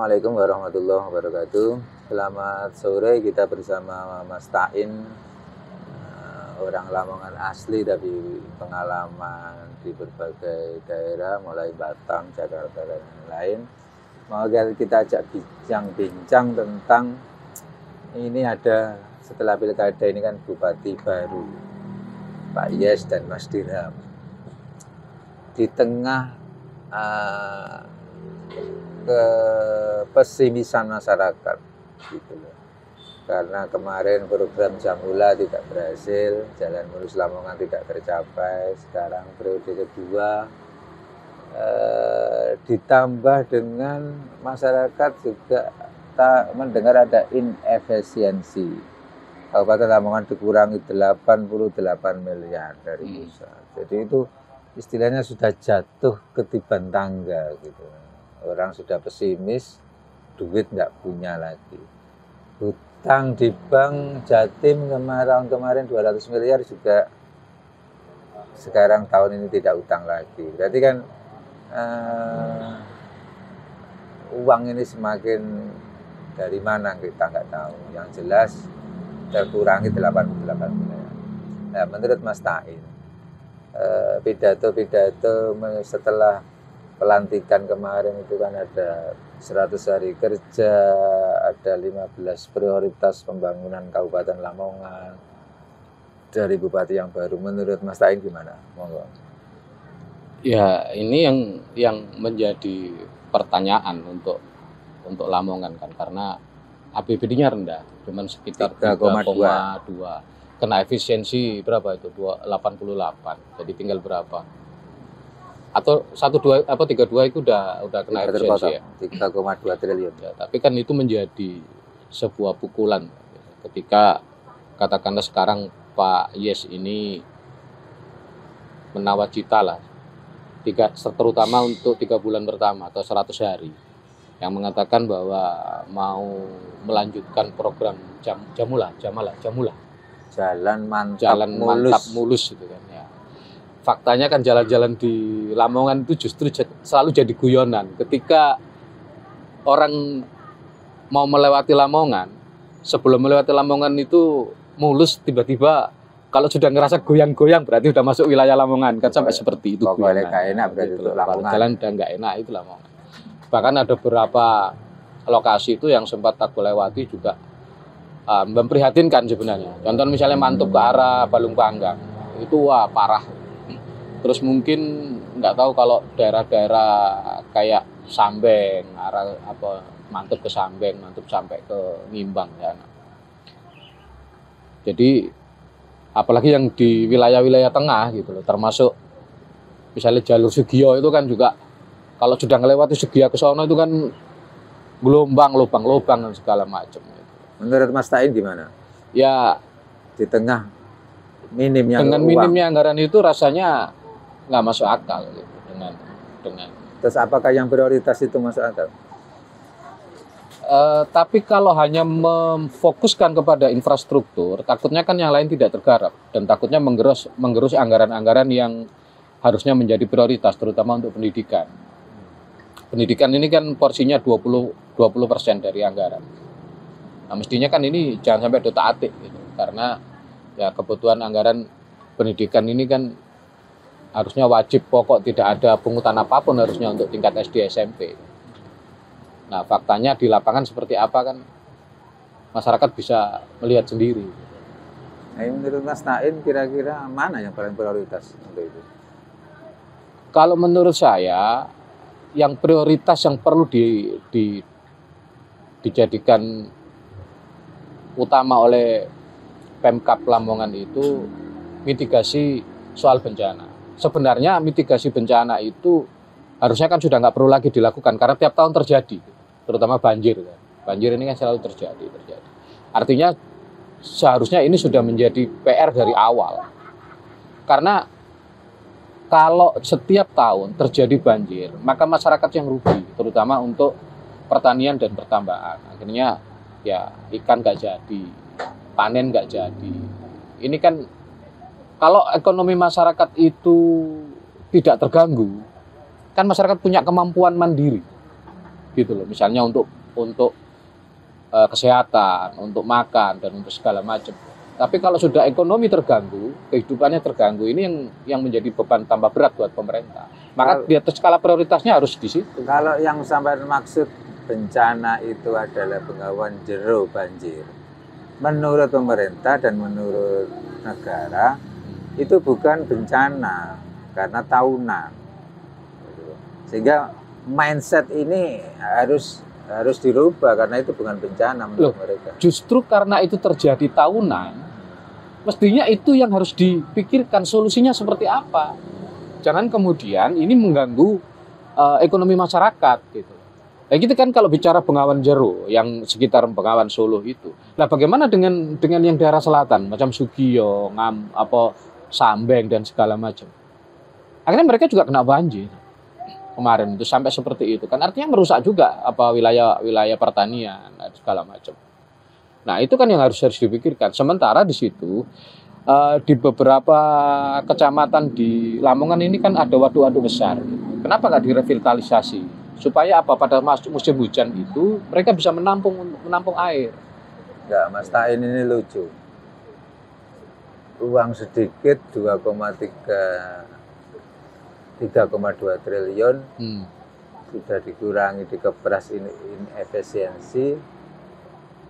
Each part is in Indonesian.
Assalamualaikum warahmatullahi wabarakatuh. Selamat sore, kita bersama Mas Tain, orang Lamongan asli tapi pengalaman di berbagai daerah mulai Batam, Jakarta dan lain-lain. Mau kita ajak bincang-bincang tentang ini ada setelah pilkada ini kan Bupati baru Pak Yes dan Mas Dirham. Di tengah kepesimisan masyarakat gitu loh. Karena kemarin program Jamula tidak berhasil, Jalan Mulus Lamongan tidak tercapai. Sekarang periode kedua ditambah dengan masyarakat juga mendengar ada inefisiensi. Kabupaten Lamongan dikurangi 88 miliar dari pusat. Jadi itu istilahnya sudah jatuh ketiban tangga gitu. Orang sudah pesimis, duit nggak punya lagi. Hutang di bank Jatim kemarin 200 miliar juga sekarang tahun ini tidak utang lagi. Berarti kan uang ini semakin dari mana kita nggak tahu. Yang jelas terkurangi 88 miliar. Nah, menurut Mas Tain, pidato setelah pelantikan kemarin itu kan ada 100 hari kerja, ada 15 prioritas pembangunan Kabupaten Lamongan dari Bupati yang baru. Menurut Mas Tain gimana? Monggo. Ya, ini yang menjadi pertanyaan untuk Lamongan kan, karena APBD-nya rendah, cuman sekitar 3,2. Kena efisiensi berapa itu? 88. Jadi tinggal berapa? Atau 12 apa 32 itu udah kena efisiensi ya. 3,2 triliun. Ya, tapi kan itu menjadi sebuah pukulan ketika katakanlah sekarang Pak Yes ini menawacita lah terutama untuk 3 bulan pertama atau 100 hari yang mengatakan bahwa mau melanjutkan program Jamula. Jalan mantap mulus gitu kan ya. Faktanya kan jalan-jalan di Lamongan itu justru selalu jadi guyonan. Ketika orang mau melewati Lamongan, sebelum melewati Lamongan itu mulus, tiba-tiba kalau sudah ngerasa goyang-goyang berarti sudah masuk wilayah Lamongan kan, sampai seperti itu. Pokoknya nggak enak berarti itu Lamongan. Jalan udah nggak enak itu Lamongan. Bahkan ada beberapa lokasi itu yang sempat aku lewati juga memprihatinkan sebenarnya. Contoh misalnya Mantub ke arah Balung Panggang, itu wah parah. Terus mungkin nggak tahu kalau daerah-daerah kayak Sambeng, arah apa Mantub ke Sambeng, Mantub sampai ke Ngimbang ya. Jadi apalagi yang di wilayah-wilayah tengah gitu loh, termasuk misalnya jalur Sugio itu kan juga kalau sudah melewati Sugio ke sono itu kan gelombang, lubang-lubang dan segala macam. Menurut Mas Tain gimana? Ya di tengah minimnya anggaran itu rasanya nggak masuk akal gitu, dengan Terus apakah yang prioritas itu masuk akal? Tapi kalau hanya memfokuskan kepada infrastruktur, takutnya kan yang lain tidak tergarap dan takutnya menggerus anggaran-anggaran yang harusnya menjadi prioritas, terutama untuk pendidikan. Pendidikan ini kan porsinya 20% dari anggaran. Nah, mestinya kan ini jangan sampai otak-atik gitu, karena ya kebutuhan anggaran pendidikan ini kan harusnya wajib pokok, tidak ada pungutan apapun harusnya untuk tingkat SD SMP. Nah, faktanya di lapangan seperti apa kan masyarakat bisa melihat sendiri. Nah, menurut Mas Tain kira-kira mana yang paling prioritas untuk itu? Kalau menurut saya yang prioritas yang perlu dijadikan utama oleh Pemkab Lamongan itu mitigasi soal bencana. Sebenarnya mitigasi bencana itu harusnya kan sudah nggak perlu lagi dilakukan karena tiap tahun terjadi, terutama banjir. Banjir ini kan selalu terjadi. Artinya seharusnya ini sudah menjadi PR dari awal. Karena kalau setiap tahun terjadi banjir, maka masyarakat yang rugi, terutama untuk pertanian dan pertambangan. Akhirnya ya ikan nggak jadi, panen nggak jadi. Ini kan kalau ekonomi masyarakat itu tidak terganggu, kan masyarakat punya kemampuan mandiri, gitu loh. Misalnya untuk untuk kesehatan, untuk makan dan untuk segala macam. Tapi kalau sudah ekonomi terganggu, kehidupannya terganggu, ini yang menjadi beban tambah berat buat pemerintah. Maka di atas skala prioritasnya harus di situ. Kalau yang sampai maksud bencana itu adalah Bengawan Jero banjir, menurut pemerintah dan menurut negara itu bukan bencana karena tahunan. Sehingga mindset ini harus dirubah karena itu bukan bencana menurut mereka. Justru karena itu terjadi tahunan, mestinya itu yang harus dipikirkan solusinya seperti apa. Jangan kemudian ini mengganggu ekonomi masyarakat gitu. Nah, gitu kan kalau bicara Bengawan Jero yang sekitar Bengawan Solo itu. Nah, bagaimana dengan yang daerah selatan macam Sugiyo, Sambeng dan segala macam. Akhirnya mereka juga kena banjir. Kemarin itu sampai seperti itu kan artinya merusak juga wilayah pertanian dan segala macam. Nah, itu kan yang harus dipikirkan. Sementara di situ di beberapa kecamatan di Lamongan ini kan ada waduk-waduk besar. Kenapa nggak direvitalisasi? Supaya pada musim hujan itu mereka bisa menampung air. Enggak, Mas Tain ini lucu. Uang sedikit 3,2 triliun sudah dikurangi, dikeperas ini efisiensi,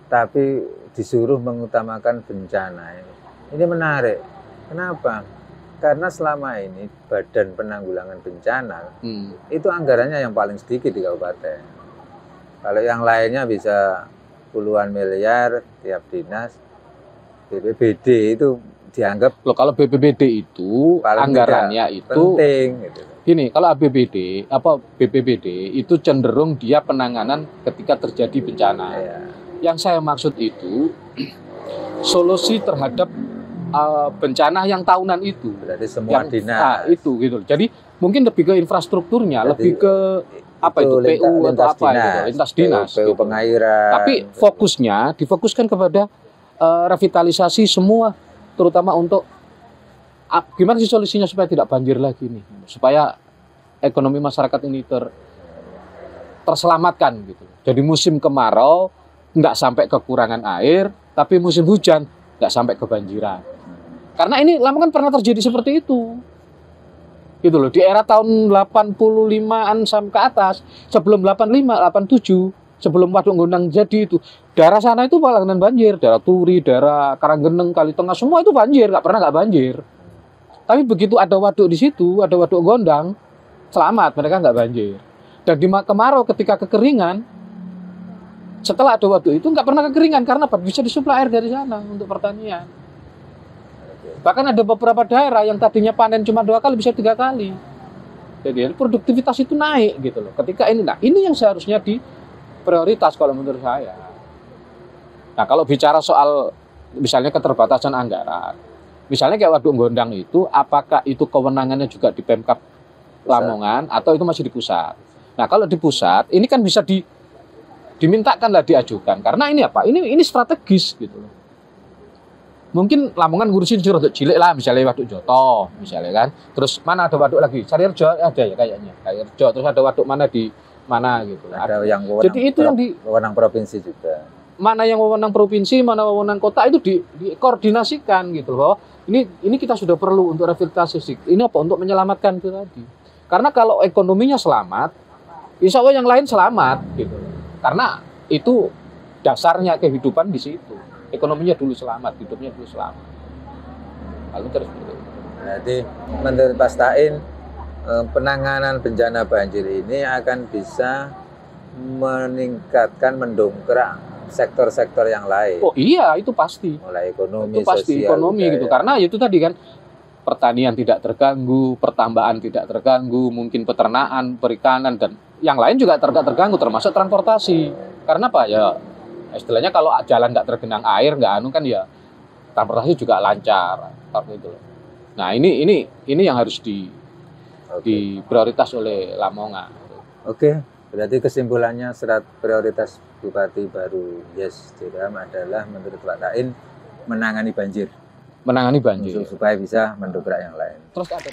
tapi disuruh mengutamakan bencana ini. Ini menarik. Kenapa? Karena selama ini Badan Penanggulangan Bencana itu anggarannya yang paling sedikit di kabupaten. Kalau yang lainnya bisa puluhan miliar tiap dinas, BPBD itu dianggap kalau BPBD itu anggarannya itu penting gitu. Gini, kalau BPBD itu cenderung dia penanganan ketika terjadi bencana. Ya. Yang saya maksud itu solusi terhadap bencana yang tahunan itu. Berarti semua dinas. Itu gitu. Jadi mungkin lebih ke infrastrukturnya, Berarti lebih ke PU atau apa gitu, lintas dinas. PU gitu. pengairan. Tapi fokusnya difokuskan kepada revitalisasi semua, terutama untuk gimana sih solusinya supaya tidak banjir lagi nih, supaya ekonomi masyarakat ini terselamatkan gitu. Jadi musim kemarau nggak sampai kekurangan air, tapi musim hujan nggak sampai kebanjiran. Karena ini Lamongan pernah terjadi seperti itu. Gitu loh, di era tahun 85-an sampai ke atas, sebelum 85, 87, sebelum Waduk Gondang jadi itu, daerah sana itu langganan banjir, daerah Turi, daerah Karanggeneng, Kali Tengah, semua itu banjir, nggak banjir. Tapi begitu ada waduk di situ, ada Waduk Gondang, selamat, mereka nggak banjir. Dan di kemarau ketika kekeringan, setelah ada waduk itu nggak pernah kekeringan, karena apa? Bisa disuplai air dari sana untuk pertanian. Bahkan ada beberapa daerah yang tadinya panen cuma 2 kali bisa 3 kali. Jadi produktivitas itu naik gitu loh. Ketika ini, nah ini yang seharusnya prioritas kalau menurut saya. Nah kalau bicara soal misalnya keterbatasan anggaran, misalnya kayak Waduk Gondang itu, apakah itu kewenangannya juga di Pemkab Lamongan atau itu masih di pusat? Nah kalau di pusat ini kan bisa dimintakanlah diajukan karena ini apa? Ini strategis gitu loh. Mungkin Lamongan ngurusin waduk cilik lah, misalnya Waduk Joto, misalnya kan. Terus mana ada waduk lagi? Sarirjo ada ya kayaknya. Sarirjo, terus ada waduk mana di mana gitu. Ada yang wewenang, jadi itu yang wewenang provinsi juga. Mana yang wewenang provinsi, mana wewenang kota itu dikoordinasikan gitu loh. Ini kita sudah perlu untuk revitalisasi. Ini apa? Untuk menyelamatkan itu tadi. Karena kalau ekonominya selamat, insya Allah yang lain selamat gitu. Karena itu dasarnya kehidupan di situ. Ekonominya dulu selamat, hidupnya dulu selamat. Lalu terus begitu. Jadi menurut Pak Tain, penanganan bencana banjir ini akan bisa meningkatkan, mendongkrak sektor-sektor yang lain. Oh iya, itu pasti. Mulai ekonomi, itu pasti sosial, ekonomi budaya. gitu. Karena itu tadi kan pertanian tidak terganggu, pertambahan tidak terganggu, mungkin peternakan, perikanan dan yang lain juga terganggu, termasuk transportasi. Karena apa ya? Istilahnya kalau jalan nggak tergenang air, nggak kan ya transportasi juga lancar, gitu. Nah ini yang harus diprioritas oleh Lamongan. Oke, berarti kesimpulannya serat prioritas Bupati baru Yes Jeram adalah menurut Pak Tain menangani banjir. Menangani banjir Supaya bisa mendobrak yang lain. Terus ada